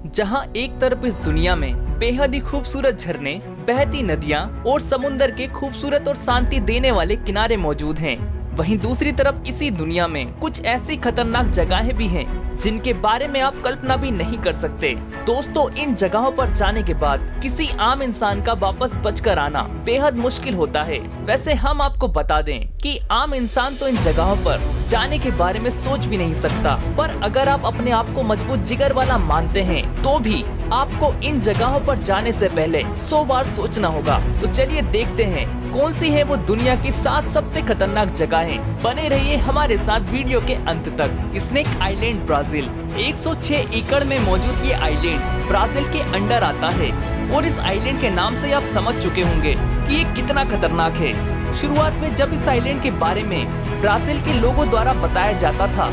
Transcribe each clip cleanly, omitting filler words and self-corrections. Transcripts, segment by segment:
जहां एक तरफ इस दुनिया में बेहद ही खूबसूरत झरने, बहती नदियां और समुंदर के खूबसूरत और शांति देने वाले किनारे मौजूद हैं, वहीं दूसरी तरफ इसी दुनिया में कुछ ऐसी खतरनाक जगहें भी हैं जिनके बारे में आप कल्पना भी नहीं कर सकते। दोस्तों, इन जगहों पर जाने के बाद किसी आम इंसान का वापस बचकर आना बेहद मुश्किल होता है। वैसे हम आपको बता दें कि आम इंसान तो इन जगहों पर जाने के बारे में सोच भी नहीं सकता, पर अगर आप अपने आप को मजबूत जिगर वाला मानते हैं तो भी आपको इन जगहों पर जाने से पहले 100 बार सोचना होगा। तो चलिए देखते हैं कौन सी है वो दुनिया की 7 सबसे खतरनाक जगहें। बने रहिए हमारे साथ वीडियो के अंत तक। स्नेक आइलैंड ब्राजील 106 एकड़ में मौजूद ये आइलैंड ब्राजील के अंडर आता है और इस आइलैंड के नाम से आप समझ चुके होंगे कि ये कितना खतरनाक है। शुरुआत में जब इस आइलैंड के बारे में ब्राजील के लोगों द्वारा बताया जाता था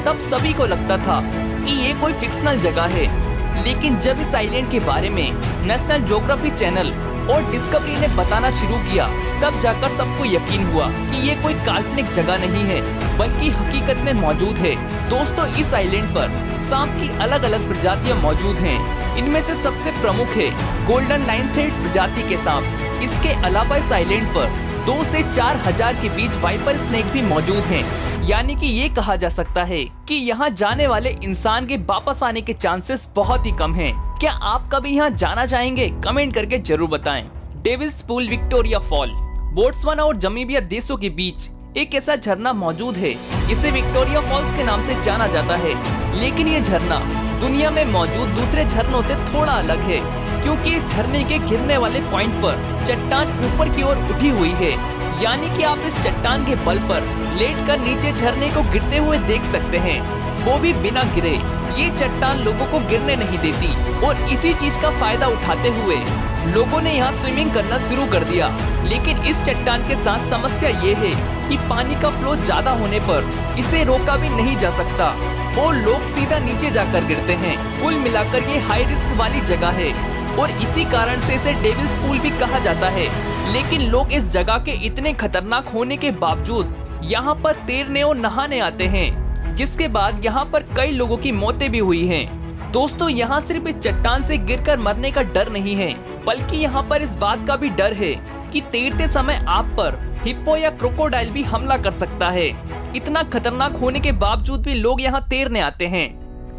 तब सभी को लगता था कि ये कोई फिक्शनल जगह है, लेकिन जब इस आइलैंड के बारे में नेशनल ज्योग्राफी चैनल और डिस्कवरी ने बताना शुरू किया तब जाकर सबको यकीन हुआ कि ये कोई काल्पनिक जगह नहीं है बल्कि हकीकत में मौजूद है। दोस्तों, इस आइलैंड पर सांप की अलग अलग प्रजातियां मौजूद हैं। इनमें से सबसे प्रमुख है गोल्डन लाइन हेड प्रजाति के सांप। इसके अलावा इस आइलैंड पर 2 से 4 हजार के बीच वाइपर स्नेक भी मौजूद हैं। यानी कि ये कहा जा सकता है कि यहाँ जाने वाले इंसान के वापस आने के चांसेस बहुत ही कम हैं। क्या आप कभी यहाँ जाना चाहेंगे? कमेंट करके जरूर बताएं। Devil's Pool Victoria Fall Botswana और जमीबिया देशों के बीच एक ऐसा झरना मौजूद है। इसे विक्टोरिया फॉल्स के नाम से जाना जाता है, लेकिन ये झरना दुनिया में मौजूद दूसरे झरनों से थोड़ा अलग है क्योंकि इस झरने के गिरने वाले पॉइंट पर चट्टान ऊपर की ओर उठी हुई है। यानी कि आप इस चट्टान के बल पर लेटकर नीचे झरने को गिरते हुए देख सकते हैं, वो भी बिना गिरे। ये चट्टान लोगों को गिरने नहीं देती और इसी चीज का फायदा उठाते हुए लोगों ने यहाँ स्विमिंग करना शुरू कर दिया। लेकिन इस चट्टान के साथ समस्या ये है कि पानी का फ्लो ज्यादा होने पर इसे रोका भी नहीं जा सकता और लोग सीधा नीचे जाकर गिरते हैं। कुल मिलाकर ये हाई रिस्क वाली जगह है और इसी कारण से इसे डेविल्स पूल भी कहा जाता है। लेकिन लोग इस जगह के इतने खतरनाक होने के बावजूद यहाँ पर तैरने और नहाने आते हैं, जिसके बाद यहाँ पर कई लोगों की मौतें भी हुई हैं। दोस्तों, यहाँ सिर्फ इस चट्टान से गिरकर मरने का डर नहीं है, बल्कि यहाँ पर इस बात का भी डर है कि तैरते समय आप पर हिप्पो या क्रोकोडाइल भी हमला कर सकता है। इतना खतरनाक होने के बावजूद भी लोग यहाँ तैरने आते हैं।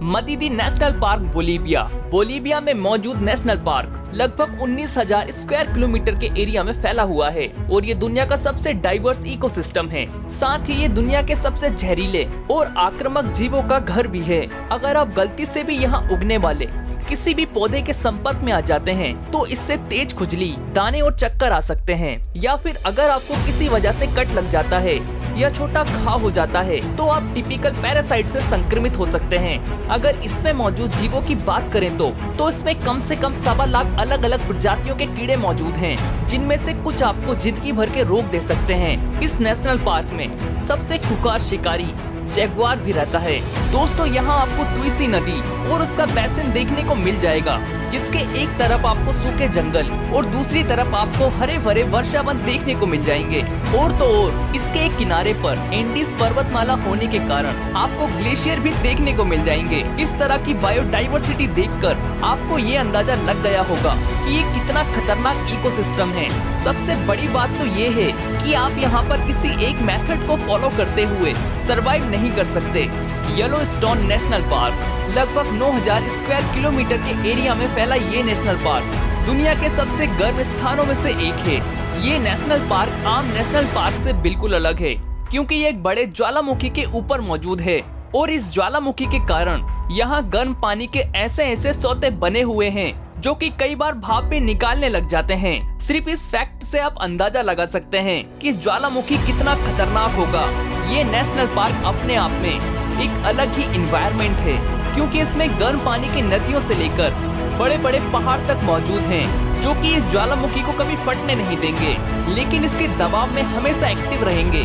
मदीदी नेशनल पार्क बोलीविया में मौजूद नेशनल पार्क लगभग 19,000 स्क्वायर किलोमीटर के एरिया में फैला हुआ है और ये दुनिया का सबसे डाइवर्स इकोसिस्टम है। साथ ही ये दुनिया के सबसे जहरीले और आक्रामक जीवों का घर भी है। अगर आप गलती से भी यहाँ उगने वाले किसी भी पौधे के संपर्क में आ जाते हैं तो इससे तेज खुजली, दाने और चक्कर आ सकते हैं, या फिर अगर आपको किसी वजह से कट लग जाता है या छोटा घाव हो जाता है तो आप टिपिकल पैरासाइट से संक्रमित हो सकते हैं। अगर इसमें मौजूद जीवों की बात करें तो इसमें कम से कम 1.25 लाख अलग अलग प्रजातियों के कीड़े मौजूद हैं, जिनमें से कुछ आपको जिंदगी भर के रोग दे सकते हैं। इस नेशनल पार्क में सबसे खुंखार शिकारी जैगुआर भी रहता है। दोस्तों, यहाँ आपको तुलसी नदी और उसका बेसिन देखने को मिल जाएगा, जिसके एक तरफ आपको सूखे जंगल और दूसरी तरफ आपको हरे भरे वर्षावन देखने को मिल जाएंगे। और तो और इसके एक किनारे पर एंडीज पर्वतमाला होने के कारण आपको ग्लेशियर भी देखने को मिल जाएंगे। इस तरह की बायोडाइवर्सिटी देखकर आपको ये अंदाजा लग गया होगा कि ये कितना खतरनाक इकोसिस्टम है। सबसे बड़ी बात तो ये है कि आप यहाँ पर किसी एक मेथड को फॉलो करते हुए सरवाइव नहीं कर सकते। येलोस्टोन नेशनल पार्क लगभग 9,000 स्क्वायर किलोमीटर के एरिया में फैला ये नेशनल पार्क दुनिया के सबसे गर्म स्थानों में से एक है। ये नेशनल पार्क आम नेशनल पार्क से बिल्कुल अलग है क्योंकि ये एक बड़े ज्वालामुखी के ऊपर मौजूद है और इस ज्वालामुखी के कारण यहाँ गर्म पानी के ऐसे ऐसे सौते बने हुए हैं जो कि कई बार भाप भी निकालने लग जाते हैं। सिर्फ इस फैक्ट से आप अंदाजा लगा सकते हैं कि ज्वालामुखी कितना खतरनाक होगा। ये नेशनल पार्क अपने आप में एक अलग ही एनवायरनमेंट है क्योंकि इसमें गर्म पानी की नदियों से लेकर बड़े बड़े पहाड़ तक मौजूद हैं, जो कि इस ज्वालामुखी को कभी फटने नहीं देंगे, लेकिन इसके दबाव में हमेशा एक्टिव रहेंगे।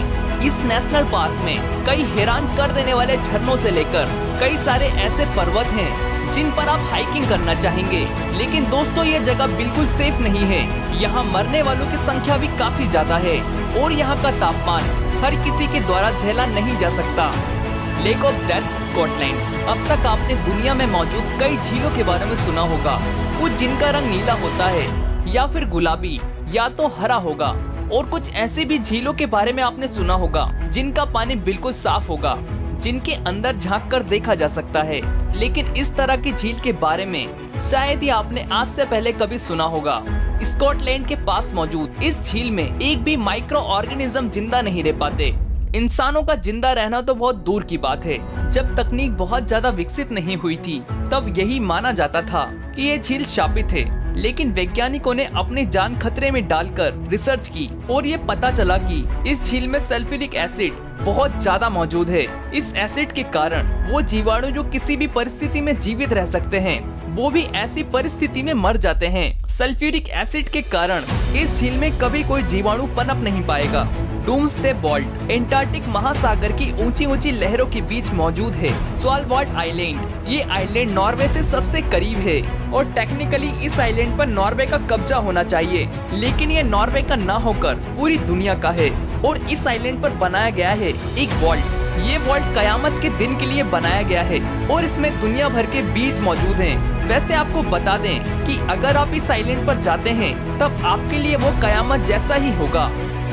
इस नेशनल पार्क में कई हैरान कर देने वाले झरनों से लेकर कई सारे ऐसे पर्वत हैं जिन पर आप हाइकिंग करना चाहेंगे। लेकिन दोस्तों, ये जगह बिल्कुल सेफ नहीं है। यहाँ मरने वालों की संख्या भी काफी ज्यादा है और यहाँ का तापमान हर किसी के द्वारा झेला नहीं जा सकता। Lake of death Scotland. अब तक आपने दुनिया में मौजूद कई झीलों के बारे में सुना होगा, कुछ जिनका रंग नीला होता है या फिर गुलाबी या तो हरा होगा, और कुछ ऐसी भी झीलों के बारे में आपने सुना होगा जिनका पानी बिल्कुल साफ होगा, जिनके अंदर झांक कर देखा जा सकता है। लेकिन इस तरह की झील के बारे में शायद ही आपने आज से पहले कभी सुना होगा। स्कॉटलैंड के पास मौजूद इस झील में एक भी माइक्रो ऑर्गेनिज्म जिंदा नहीं रह पाते। इंसानों का जिंदा रहना तो बहुत दूर की बात है। जब तकनीक बहुत ज्यादा विकसित नहीं हुई थी तब यही माना जाता था कि ये झील शापित है, लेकिन वैज्ञानिकों ने अपनी जान खतरे में डालकर रिसर्च की और ये पता चला कि इस झील में सल्फ्यूरिक एसिड बहुत ज्यादा मौजूद है। इस एसिड के कारण वो जीवाणु जो किसी भी परिस्थिति में जीवित रह सकते हैं वो भी ऐसी परिस्थिति में मर जाते हैं। सल्फ्यूरिक एसिड के कारण इस झील में कभी कोई जीवाणु पनप नहीं पाएगा। डूम्सडे वॉल्ट एंटार्क्टिक महासागर की ऊंची ऊंची लहरों के बीच मौजूद है। स्वालबार्ड आइलैंड, ये आइलैंड नॉर्वे से सबसे करीब है और टेक्निकली इस आइलैंड पर नॉर्वे का कब्जा होना चाहिए, लेकिन ये नॉर्वे का ना होकर पूरी दुनिया का है और इस आइलैंड पर बनाया गया है एक वॉल्ट। ये वॉल्ट कयामत के दिन के लिए बनाया गया है और इसमें दुनिया भर के बीज मौजूद हैं। वैसे आपको बता दें कि अगर आप इस आइलैंड पर जाते हैं तब आपके लिए वो कयामत जैसा ही होगा,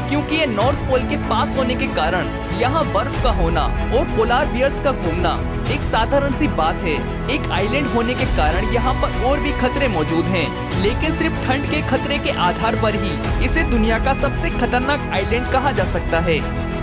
क्योंकि ये नॉर्थ पोल के पास होने के कारण यहाँ बर्फ का होना और पोलार बियर्स का घूमना एक साधारण सी बात है। एक आइलैंड होने के कारण यहाँ पर और भी खतरे मौजूद हैं, लेकिन सिर्फ ठंड के खतरे के आधार पर ही इसे दुनिया का सबसे खतरनाक आइलैंड कहा जा सकता है।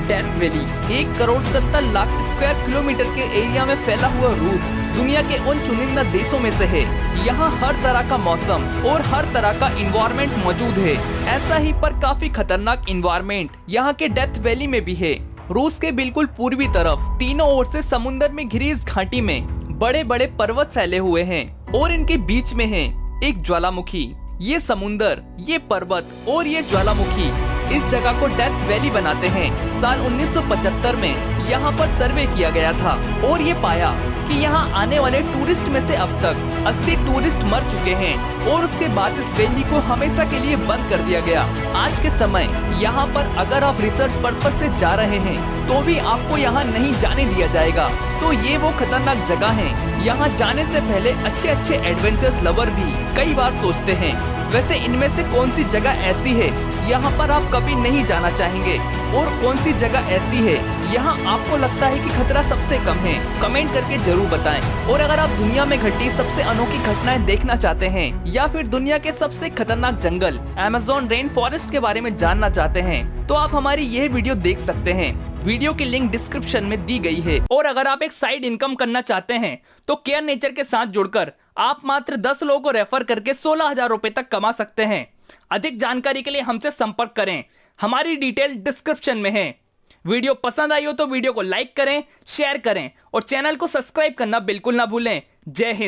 डेथ वैली 1,70,00,000 स्क्वायर किलोमीटर के एरिया में फैला हुआ रूस दुनिया के उन चुनिंदा देशों में से है। यहाँ हर तरह का मौसम और हर तरह का इन्वायरमेंट मौजूद है। ऐसा ही पर काफी खतरनाक इन्वायरमेंट यहाँ के डेथ वैली में भी है। रूस के बिल्कुल पूर्वी तरफ तीनों ओर से समुद्र में घिरी इस घाटी में बड़े बड़े पर्वत फैले हुए हैं और इनके बीच में है एक ज्वालामुखी। ये समुंदर, ये पर्वत और ये ज्वालामुखी इस जगह को डेथ वैली बनाते हैं। साल 1975 में यहाँ पर सर्वे किया गया था और ये पाया कि यहाँ आने वाले टूरिस्ट में से अब तक 80 टूरिस्ट मर चुके हैं और उसके बाद इस वैली को हमेशा के लिए बंद कर दिया गया। आज के समय यहाँ पर अगर आप रिसर्च पर्पज से जा रहे हैं तो भी आपको यहाँ नहीं जाने दिया जाएगा। तो ये वो खतरनाक जगह है। यहाँ जाने से पहले अच्छे एडवेंचर्स लवर भी कई बार सोचते हैं। वैसे इनमें से कौन सी जगह ऐसी है यहाँ पर आप कभी नहीं जाना चाहेंगे और कौन सी जगह ऐसी है यहाँ आपको लगता है कि खतरा सबसे कम है? कमेंट करके जरूर बताएं। और अगर आप दुनिया में घटी सबसे अनोखी घटनाएं देखना चाहते हैं या फिर दुनिया के सबसे खतरनाक जंगल अमेज़न रेन फॉरेस्ट के बारे में जानना चाहते हैं तो आप हमारी यह वीडियो देख सकते हैं। वीडियो की लिंक डिस्क्रिप्शन में दी गई है। और अगर आप एक साइड इनकम करना चाहते हैं तो केयर नेचर के साथ जुड़कर आप मात्र 10 लोगों को रेफर करके 16,000 रुपए तक कमा सकते हैं। अधिक जानकारी के लिए हमसे संपर्क करें, हमारी डिटेल डिस्क्रिप्शन में है। वीडियो पसंद आई हो तो वीडियो को लाइक करें, शेयर करें और चैनल को सब्सक्राइब करना बिल्कुल ना भूलें। जय हिंद।